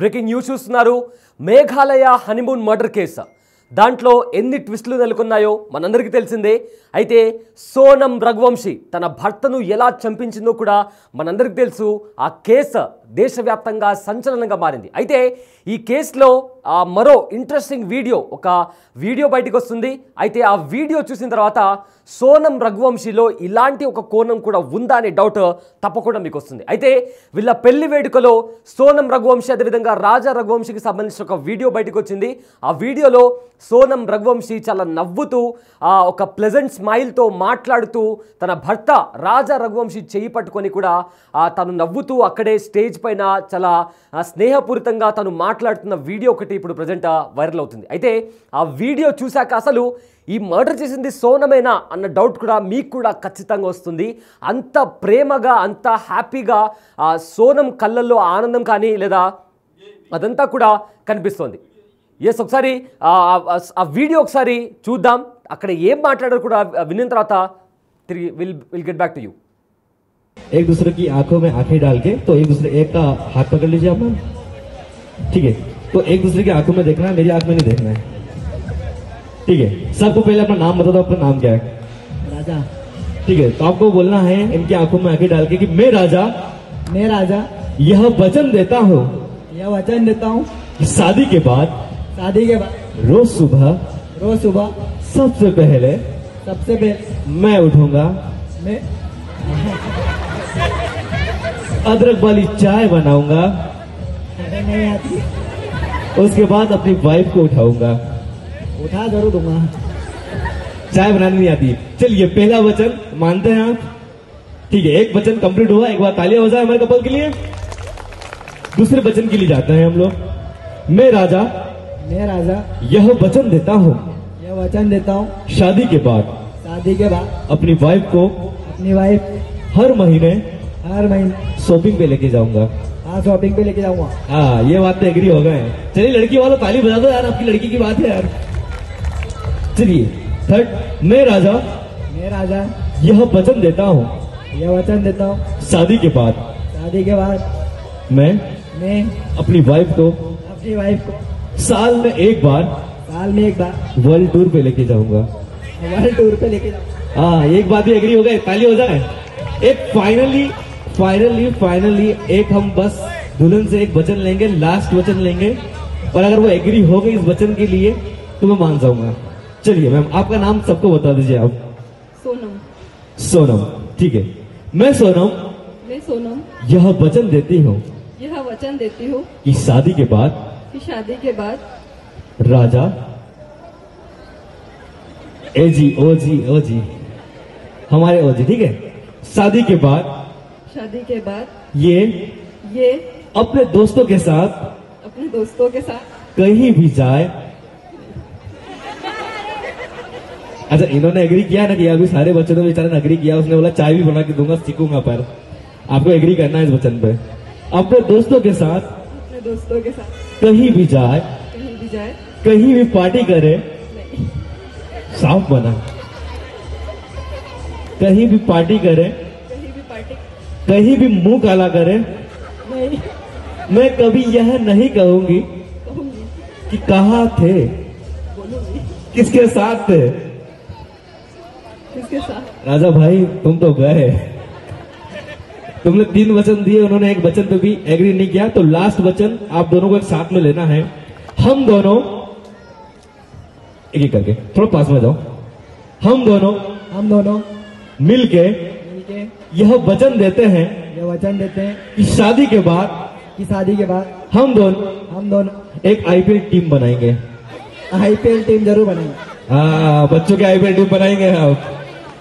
Breaking news చూస్తున్నారు. Meghalaya honeymoon murder case దాంట్లో ఎన్ని ట్విస్టులు నెలకొన్నాయో మనందరికీ తెలిసిందే. అయితే సోనం రఘువంశీ తన భర్తను ఎలా చంపించిందో కూడా మనందరికీ తెలుసు. ఆ కేసు దేశవ్యాప్తంగా సంచలనంగా మారింది. అయితే ఈ కేసులో మరో ఇంట్రెస్టింగ్ ఒక వీడియో బయటకు వస్తుంది. అయితే ఆ వీడియో చూసిన తర్వాత సోనం రఘువంశీలో ఇలాంటి ఒక కోణం కూడా ఉందా అనే డౌట్ తప్పకుండా మీకు వస్తుంది. అయితే వీళ్ళ పెళ్లి వేడుకలో సోనం రఘువంశీ అదేవిధంగా రాజా రఘువంశీకి సంబంధించిన ఒక వీడియో బయటకు వచ్చింది. ఆ వీడియోలో సోనం రఘువంశీ చాలా నవ్వుతూ ఒక ప్లెజెంట్ స్మైల్తో మాట్లాడుతూ తన భర్త రాజా రఘువంశీ చేయి పట్టుకొని కూడా తను నవ్వుతూ అక్కడే స్టేజ్ పైన చాలా స్నేహపూరితంగా తను మాట్లాడుతున్న వీడియో ఒకటి ఇప్పుడు ప్రజెంట్ వైరల్ అవుతుంది. అయితే ఆ వీడియో చూశాక అసలు ఈ మర్డర్ చేసింది సోనమేనా అన్న డౌట్ కూడా మీకు కూడా ఖచ్చితంగా వస్తుంది. అంత ప్రేమగా అంత హ్యాపీగా సోనం కళ్ళల్లో ఆనందం కానీ లేదా అదంతా కూడా కనిపిస్తోంది. ఎస్, ఒకసారి ఆ వీడియో ఒకసారి చూద్దాం. అక్కడ ఏం మాట్లాడారు కూడా విన్న తర్వాత తిరిగి will get back to you. एक दूसरे की आंखों में आंखें डाल के तो एक का हाथ पकड़ लीजिए आप मैम, ठीक है। तो एक दूसरे की आंखों में देखना है, मेरी आंख में नहीं देखना है, ठीक है। सबको पहले अपना नाम बता दो, अपना नाम क्या है? राजा। ठीक है, तो आपको बोलना है इनकी आंखों में आंखें डाल के कि मैं राजा यह वचन देता हूँ कि शादी के बाद रोज सुबह सबसे पहले मैं उठूंगा, मैं अदरक वाली चाय बनाऊंगा, नहीं आती, उसके बाद अपनी वाइफ को उठाऊंगा। उठा जरूर दूंगा। चाय बनानी नहीं आती। चलिए, पहला वचन मानते हैं आप? ठीक है, एक वचन कंप्लीट हुआ। एक बार तालियां हो जाए हमारे कपल के लिए। दूसरे वचन के लिए जाते हैं हम लोग। मैं राजा यह वचन देता हूँ शादी के बाद अपनी वाइफ को हर महीने शॉपिंग पे लेके जाऊंगा। शॉपिंग पे लेके जाऊंगा। हाँ, ये बात तो एग्री हो गए। चलिए लड़की वालों ताली बजा दो यार, आपकी लड़की की बात है यार। चलिए थर्ड, मैं राजा यह वचन देता हूँ शादी के बाद मैं अपनी वाइफ को साल में एक बार वर्ल्ड टूर पे लेके जाऊंगा। हाँ, एक बात भी एग्री हो गए, ताली हो जाए। एक फाइनली एक हम बस दुल्हन से एक वचन लेंगे, लास्ट वचन लेंगे, और अगर वो एग्री हो गई इस वचन के लिए तो मैं मान जाऊंगा। चलिए मैम, आपका नाम सबको बता दीजिए आप। सोनम, ठीक है। मैं सोनम यह वचन देती हूँ कि शादी के बाद राजा ओ जी हमारे ओ जी, ठीक है। शादी के बाद ये अपने दोस्तों के साथ कहीं भी जाए। अच्छा, इन्होंने एग्री किया ना कि अभी सारे बच्चों ने बेचारे ने एग्री किया। उसने बोला चाय भी बना के दूंगा, सीखूंगा, पर आपको एग्री करना है इस वचन पे। अपने दोस्तों के साथ कहीं भी जाए, कहीं भी पार्टी करे, साफ बना, कहीं भी पार्टी करे, कहीं भी मुंह काला करे, मैं कभी यह नहीं कहूंगी कि कहाँ थे, किसके साथ थे। राजा भाई तुम तो गए, तुमने 3 वचन दिए, उन्होंने एक वचन पे भी एग्री नहीं किया। तो लास्ट वचन आप दोनों को एक साथ में लेना है। हम दोनों एक करके, थोड़ा पास में जाओ। हम दोनों मिलके यह वचन देते हैं कि शादी के बाद हम दोनों एक आईपीएल टीम बनाएंगे। आईपीएल टीम जरूर बनाएंगे। हाँ, बच्चों की आईपीएल टीम बनाएंगे आप।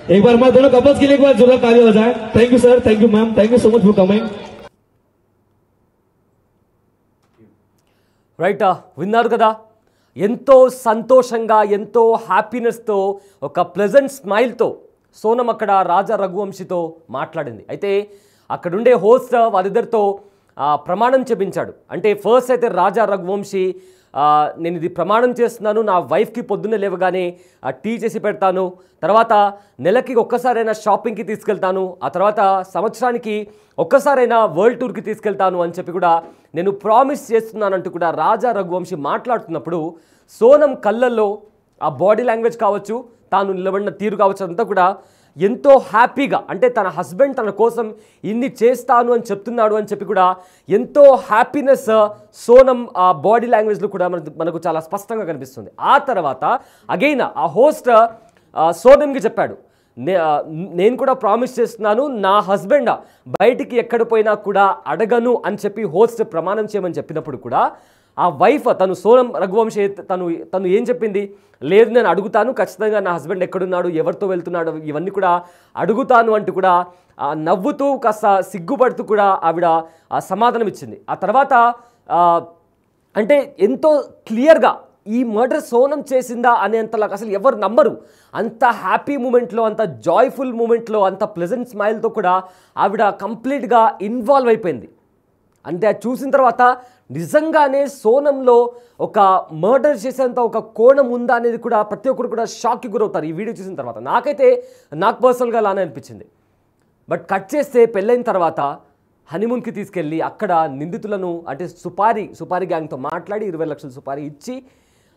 एक बार हमारे दोनों कपल्स के लिए एक बार जोरदार ताली हो जाए। Thank you sir, thank you ma'am, thank you so much for coming. Right, విన్నారు కదా, ఎంతో సంతోషంగా ఎంతో హ్యాపీనెస్తో ఒక ప్లెజెంట్ స్మైల్తో సోనం అక్కడ రాజా రఘువంశీతో మాట్లాడింది. అయితే అక్కడుండే హోస్ట్ వాళ్ళిద్దరితో ప్రమాణం చెప్పించాడు. అంటే ఫస్ట్ అయితే రాజా రఘువంశీ నేను ఇది ప్రమాణం చేస్తున్నాను, నా వైఫ్కి పొద్దున్నే లేవగానే టీ చేసి పెడతాను, తర్వాత నెలకి ఒక్కసారైనా షాపింగ్కి తీసుకెళ్తాను, ఆ తర్వాత సంవత్సరానికి ఒక్కసారైనా వరల్డ్ టూర్కి తీసుకెళ్తాను అని చెప్పి కూడా నేను ప్రామిస్ చేస్తున్నానంటూ కూడా రాజా రఘువంశీ మాట్లాడుతున్నప్పుడు సోనం కళ్ళల్లో ఆ బాడీ లాంగ్వేజ్ కావచ్చు, తాను నిలబడిన తీరు కావచ్చు, అంతా కూడా ఎంతో హ్యాపీగా, అంటే తన హస్బెండ్ తన కోసం ఇన్ని చేస్తాను అని చెప్తున్నాడు అని చెప్పి కూడా ఎంతో హ్యాపీనెస్ సోనం ఆ బాడీ లాంగ్వేజ్లో కూడా మనకు చాలా స్పష్టంగా కనిపిస్తుంది. ఆ తర్వాత అగైన్ ఆ హోస్ట్ సోనంకి చెప్పాడు, నేను కూడా ప్రామిస్ చేస్తున్నాను, నా హస్బెండ్ బయటికి ఎక్కడ పోయినా కూడా అడగను అని చెప్పి హోస్ట్ ప్రమాణం చేయమని చెప్పినప్పుడు కూడా ఆ వైఫ్ తను సోనం రఘువంశీ తను ఏం చెప్పింది, లేదు నేను అడుగుతాను, ఖచ్చితంగా నా హస్బెండ్ ఎక్కడున్నాడు, ఎవరితో వెళ్తున్నాడు, ఇవన్నీ కూడా అడుగుతాను అంటూ కూడా నవ్వుతూ కాస్త సిగ్గుపడుతూ కూడా ఆవిడ సమాధానం ఇచ్చింది. ఆ తర్వాత అంటే ఎంతో క్లియర్గా ఈ మర్డర్ సోనం చేసిందా అనేంతలా అసలు ఎవరు నమ్మరు, అంత హ్యాపీ మూమెంట్లో, అంత జాయ్ఫుల్ మూమెంట్లో, అంత ప్లెజెంట్ స్మైల్తో కూడా ఆవిడ కంప్లీట్గా ఇన్వాల్వ్ అయిపోయింది. అంటే అది చూసిన తర్వాత నిజంగానే సోనంలో ఒక మర్డర్ చేసేంత ఒక కోణం ఉందా అనేది కూడా ప్రతి ఒక్కరు కూడా షాక్కి గురవుతారు ఈ వీడియో చూసిన తర్వాత. నాకు పర్సనల్గా అలానే అనిపించింది. బట్ కట్ చేస్తే పెళ్ళైన తర్వాత హనీమూన్కి తీసుకెళ్ళి అక్కడ నిందితులను అంటే సుపారీ గ్యాంగ్తో మాట్లాడి 20 లక్షల సుపారీ ఇచ్చి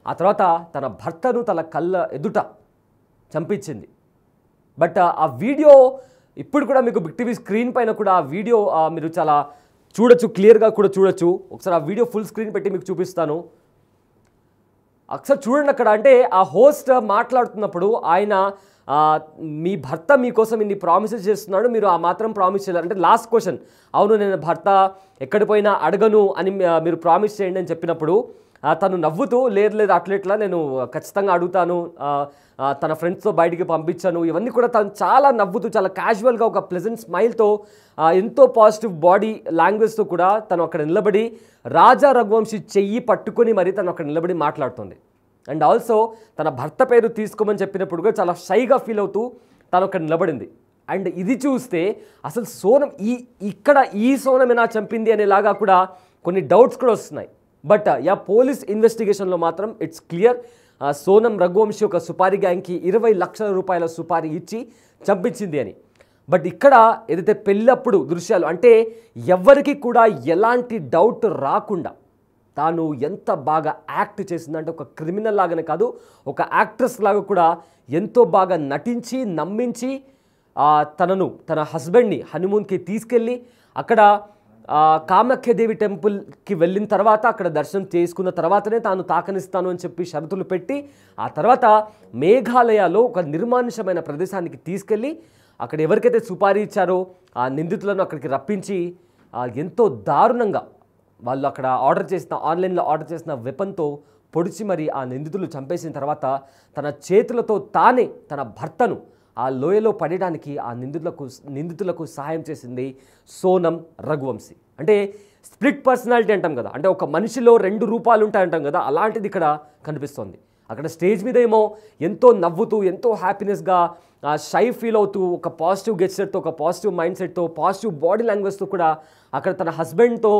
ఆ తర్వాత తన భర్తను తన కళ్ళ ఎదుట చంపించింది. బట్ ఆ వీడియో ఇప్పుడు కూడా మీకు బిగ్ టీవీ స్క్రీన్ పైన కూడా ఆ వీడియో మీరు చాలా చూడొచ్చు, క్లియర్గా కూడా చూడొచ్చు. ఒకసారి ఆ వీడియో ఫుల్ స్క్రీన్ పెట్టి మీకు చూపిస్తాను. ఒకసారి చూడండి. అక్కడ అంటే ఆ హోస్ట్ మాట్లాడుతున్నప్పుడు ఆయన మీ భర్త మీకోసం ఇన్ని ప్రామిసెస్ చేస్తున్నాడు, మీరు ఆ మాత్రం ప్రామిస్ చేయాలి అంటే లాస్ట్ క్వశ్చన్, అవును నేను భర్త ఎక్కడి పోయినా అడగను అని మీరు ప్రామిస్ చేయండి అని చెప్పినప్పుడు తను నవ్వుతూ లేదు అట్లెట్లా నేను ఖచ్చితంగా అడుగుతాను, తన ఫ్రెండ్స్తో బయటికి పంపించాను, ఇవన్నీ కూడా తను చాలా నవ్వుతూ చాలా క్యాజువల్గా ఒక ప్లెజెంట్ స్మైల్తో ఎంతో పాజిటివ్ బాడీ లాంగ్వేజ్తో కూడా తను అక్కడ నిలబడి రాజా రఘువంశీ చెయ్యి పట్టుకొని మరి తను అక్కడ నిలబడి మాట్లాడుతుంది. అండ్ ఆల్సో తన భర్త పేరు తీసుకోమని చెప్పినప్పుడు కూడా చాలా షైగా ఫీల్ అవుతూ తను అక్కడ నిలబడింది. అండ్ ఇది చూస్తే అసలు సోనం ఇక్కడ ఈ సోనమేనా చంపింది అనేలాగా కూడా కొన్ని డౌట్స్ కూడా వస్తున్నాయి. బట్ పోలీస్ ఇన్వెస్టిగేషన్లో మాత్రం ఇట్స్ క్లియర్, సోనం రఘువంశీ ఒక సుపారీ గ్యాంగ్కి 20 లక్షల రూపాయల సుపారీ ఇచ్చి చంపించింది అని. బట్ ఇక్కడ ఏదైతే పెళ్ళప్పుడు దృశ్యాలు అంటే ఎవరికి కూడా ఎలాంటి డౌట్ రాకుండా తాను ఎంత బాగా యాక్ట్ చేసిందంటే ఒక క్రిమినల్ లాగానే కాదు, ఒక యాక్ట్రెస్ లాగా కూడా ఎంతో బాగా నటించి నమ్మించి తన హస్బెండ్ని హనీమూన్కి తీసుకెళ్ళి అక్కడ కామాఖ్యదేవి టెంపుల్కి వెళ్ళిన తర్వాత అక్కడ దర్శనం చేసుకున్న తర్వాతనే తాను తాకనిస్తాను అని చెప్పి షరతులు పెట్టి ఆ తర్వాత మేఘాలయలో ఒక నిర్మానుషమైన ప్రదేశానికి తీసుకెళ్ళి అక్కడ ఎవరికైతే సుపారీ ఇచ్చారో ఆ నిందితులను అక్కడికి రప్పించి ఎంతో దారుణంగా వాళ్ళు అక్కడ ఆన్లైన్లో ఆర్డర్ చేసిన వెపన్తో పొడిచి మరి ఆ నిందితులు చంపేసిన తర్వాత తన చేతులతో తానే తన భర్తను ఆ లోయలో పడడానికి ఆ నిందితులకు సహాయం చేసింది సోనం రఘువంశీ. అంటే స్ప్లిట్ పర్సనాలిటీ అంటాం కదా, అంటే ఒక మనిషిలో 2 రూపాలు ఉంటాయంటాం కదా, అలాంటిది ఇక్కడ కనిపిస్తోంది. అక్కడ స్టేజ్ మీద ఏమో ఎంతో నవ్వుతూ ఎంతో హ్యాపీనెస్గా షై ఫీల్ అవుతూ ఒక పాజిటివ్ గెస్చర్తో ఒక పాజిటివ్ మైండ్ సెట్తో పాజిటివ్ బాడీ లాంగ్వేజ్తో కూడా అక్కడ తన హస్బెండ్తో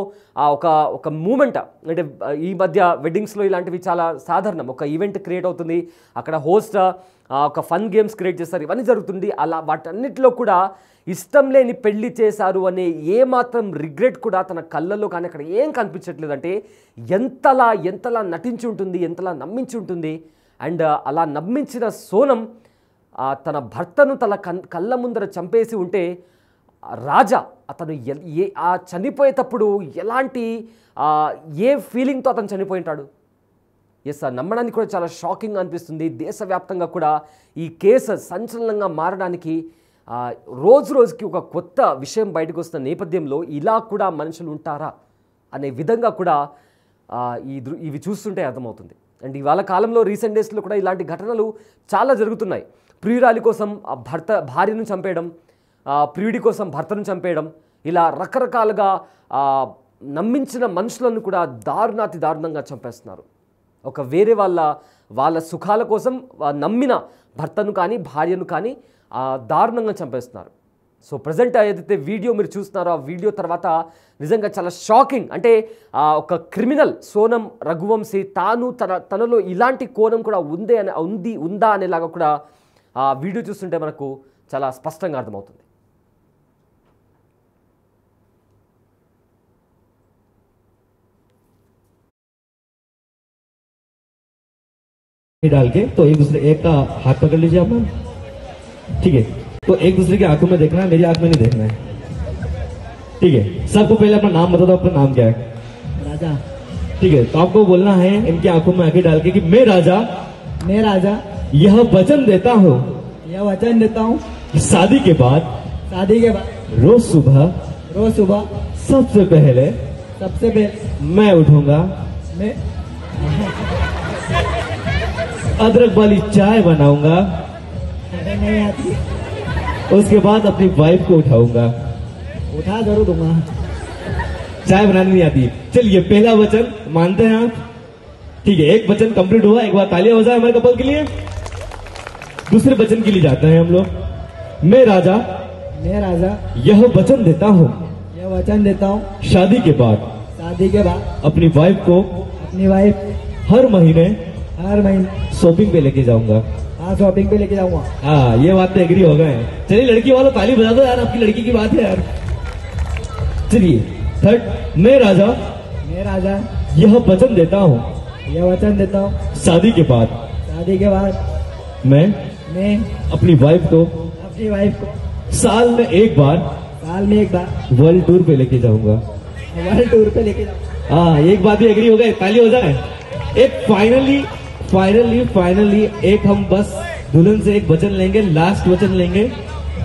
ఒక మూమెంట్, అంటే ఈ మధ్య వెడ్డింగ్స్లో ఇలాంటివి చాలా సాధారణం, ఒక ఈవెంట్ క్రియేట్ అవుతుంది, అక్కడ హోస్ట్ ఒక ఫన్ గేమ్స్ క్రియేట్ చేస్తారు, ఇవన్నీ జరుగుతుంది. అలా వాటన్నిటిలో కూడా ఇష్టం లేని పెళ్లి చేశారు అనే ఏమాత్రం రిగ్రెట్ కూడా తన కళ్ళల్లో కానీ అక్కడ ఏం కనిపించట్లేదు. అంటే ఎంతలా నటించి ఉంటుంది, ఎంతలా నమ్మించి ఉంటుంది. అండ్ అలా నమ్మించిన సోనం తన భర్తను తన కళ్ళ ముందర చంపేసి ఉంటే రాజా అతను చనిపోయేటప్పుడు ఎలాంటి ఏ ఫీలింగ్తో అతను చనిపోయి ఉంటాడు. ఎస్, నమ్మడానికి కూడా చాలా షాకింగ్ అనిపిస్తుంది. దేశవ్యాప్తంగా కూడా ఈ కేసు సంచలనంగా మారడానికి రోజుకి ఒక కొత్త విషయం బయటకు వస్తున్న నేపథ్యంలో ఇలా కూడా మనుషులు ఉంటారా అనే విధంగా కూడా ఇవి చూస్తుంటే అర్థమవుతుంది. అండ్ ఇవాళ కాలంలో రీసెంట్ డేస్లో కూడా ఇలాంటి ఘటనలు చాలా జరుగుతున్నాయి. ప్రియురాలి కోసం భార్యను చంపేయడం, ప్రియుడి కోసం భర్తను చంపేయడం, ఇలా రకరకాలుగా నమ్మించిన మనుషులను కూడా దారుణంగా చంపేస్తున్నారు. ఒక వేరే వాళ్ళ సుఖాల కోసం నమ్మిన భర్తను కానీ భార్యను కానీ దారుణంగా చంపేస్తున్నారు. సో ప్రజెంట్ ఏదైతే వీడియో మీరు చూస్తున్నారో ఆ వీడియో తర్వాత నిజంగా చాలా షాకింగ్. అంటే ఒక క్రిమినల్ సోనం రఘువంశీ తనలో ఇలాంటి కోణం కూడా ఉందా అనేలాగా కూడా ఆ వీడియో చూస్తుంటే మనకు చాలా స్పష్టంగా అర్థమవుతుంది. डाल के तो एक का हाथ पकड़ लीजिए आप मैम, ठीक है। तो एक दूसरे की आंखों में देखना है, मेरी आंख में नहीं देखना है, ठीक है। सबको पहले अपना नाम बता दो, अपना नाम क्या है? राजा। ठीक है, तो आपको बोलना है इनकी आंखों में आंखें डाल के कि मैं राजा यह वचन देता हूँ कि शादी के बाद रोज सुबह सबसे पहले मैं उठूंगा, मैं अदरक वाली चाय बनाऊंगा, अरे नहीं आती। उसके बाद अपनी वाइफ को उठाऊंगा। उठा जरूर दूंगा। चाय बनानी नहीं आती। चलिए पहला वचन मानते हैं आप, ठीक है। एक वचन कंप्लीट हुआ, एक बार तालियां हो जाए हमारे कपल के लिए। दूसरे वचन के लिए जाते हैं हम लोग। मैं राजा यह वचन देता हूँ शादी के बाद अपनी वाइफ हर महीने शॉपिंग पे लेके जाऊंगा। हाँ, शॉपिंग पे लेके जाऊंगा। हाँ, ये बात तो एग्री हो गए। चलिए लड़की वालों ताली बजा दो यार, आपकी लड़की की बात है यार। चलिए थर्ड, मैं राजा यह वचन देता हूँ शादी के बाद मैं अपनी वाइफ को साल में एक बार वर्ल्ड टूर पे लेके जाऊंगा। हाँ, एक बात भी एग्री हो गए, ताली हो जाए। एक फाइनली एक हम बस दुल्हन से एक वचन लेंगे, लास्ट वचन लेंगे,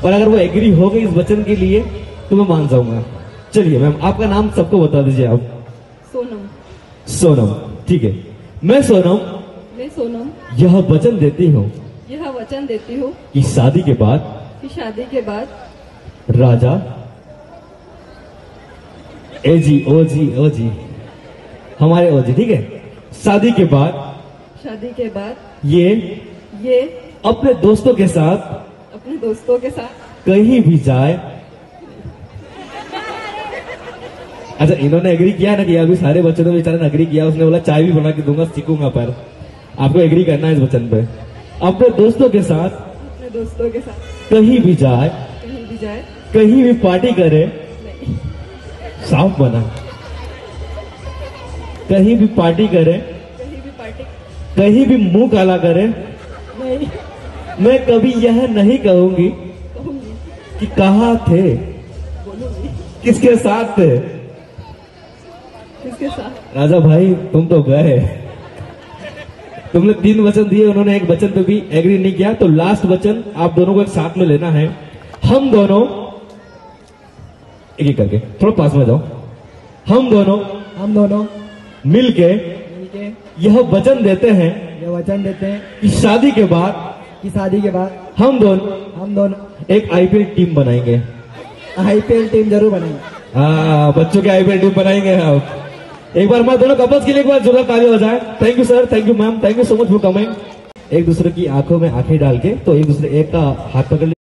और अगर वो एग्री हो गई इस वचन के लिए तो मैं मान जाऊंगा। चलिए मैम, आपका नाम सबको बता दीजिए आप। सोनम, ठीक है। मैं सोनम यह वचन देती हूँ कि शादी के बाद राजा ओ जी हमारे ओ जी, ठीक है। शादी के बाद ये अपने दोस्तों के साथ कहीं भी जाए। अच्छा, इन्होंने एग्री किया ना कि अभी सारे बच्चों ने बेचारे ने एग्री किया। उसने बोला चाय भी बना के दूंगा, सीखूंगा, पर आपको एग्री करना है इस वचन पे। अपने दोस्तों के साथ कहीं भी जाए, कहीं भी पार्टी करे, साफ बना, कहीं भी पार्टी करे, कहीं भी मुंह काला करे, मैं कभी यह नहीं कहूंगी कि कहाँ थे, किसके साथ थे। राजा भाई तुम तो गए, तुमने 3 वचन दिए, उन्होंने एक वचन पे भी एग्री नहीं किया। तो लास्ट वचन आप दोनों को एक साथ में लेना है। हम दोनों एक करके, थोड़ा पास में जाओ। हम दोनों मिलके यह वचन देते हैं कि शादी के बाद हम दोनों एक आईपीएल टीम बनाएंगे। आईपीएल टीम जरूर बनाएंगे। हाँ, बच्चों की आईपीएल टीम बनाएंगे आप। एक बार हमारे दोनों कपल्स के लिए एक बार जोरदार ताली हो जाए। Thank you sir, thank you ma'am, thank you so much for coming. एक दूसरे की आंखों में आंखें डाल के तो एक का हाथ पकड़